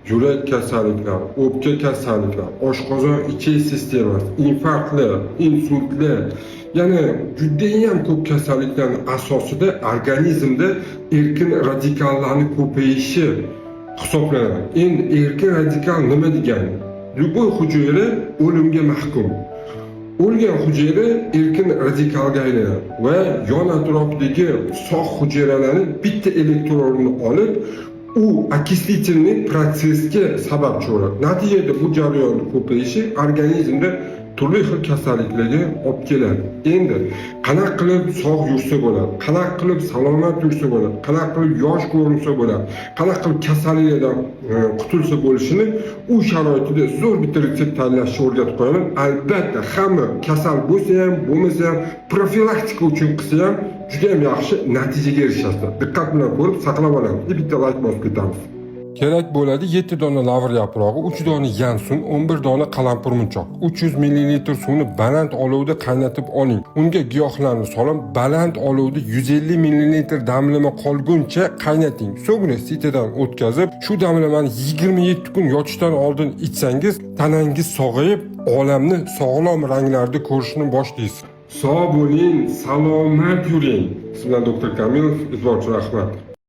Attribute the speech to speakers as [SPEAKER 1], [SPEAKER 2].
[SPEAKER 1] yurak kasalliklari, o'pka kasalliklari, oshqozon ichak sistemasi, infarktlar, insultlar, ya'ni judayam ko'p kasalliklarning asosida organizmda erkin radikallarning ko'payishi hisoblanadi. Endi erkin radikal nima degani? Любой hujayra o'limga mahkum. O'lgan hujayra erkin radikalga aylanadi va yon atrofdagi sog' hujayralarning bitta elektronini olib, u okислительный protsesga sababchi bo'ladi. Natijada bu jarayonning ko'payishi organizmda turli xil kasalliklarga olib keladi. Endi qanaqa qilib sog' yursa bo'ladi, qanaqa qilib salomat yursa bo'ladi, qanaqa qilib yosh ko'rinsa bo'ladi, qanaqa qilib kasalliklardan qutulsa bo'lishini u sharoitida zo'r bitta retsept tanlashni o'rgatib qo'yaman. Albatta, hamma kasal bo'lsa ham, bo'lmasa ham profilaktika uchun qilsa ham juda ham yaxshi natijaga erishasiz. Diqqat bilan ko'rib saqlab olamiz. Bitta layk bosib ketamiz. Kerak bo'ladi 7 dona lavr yaprog'i, 3 dona yansun, 11 dona qalampir munchoq. 300 ml suvni baland olovda qaynatib oling. Unga giyohlarni solib, baland olovda 150 ml damlama qolguncha qaynating. So'ngra sitidan o'tkazib, shu damlamani 27 kun yotishdan oldin ichsangiz, tanangiz sog'ayib, olamni sog'lom ranglarda ko'rishni boshlaysiz. Sog' bo'ling, salomat yuring. Sizlar doktor Kamilov, izborchi rahmat.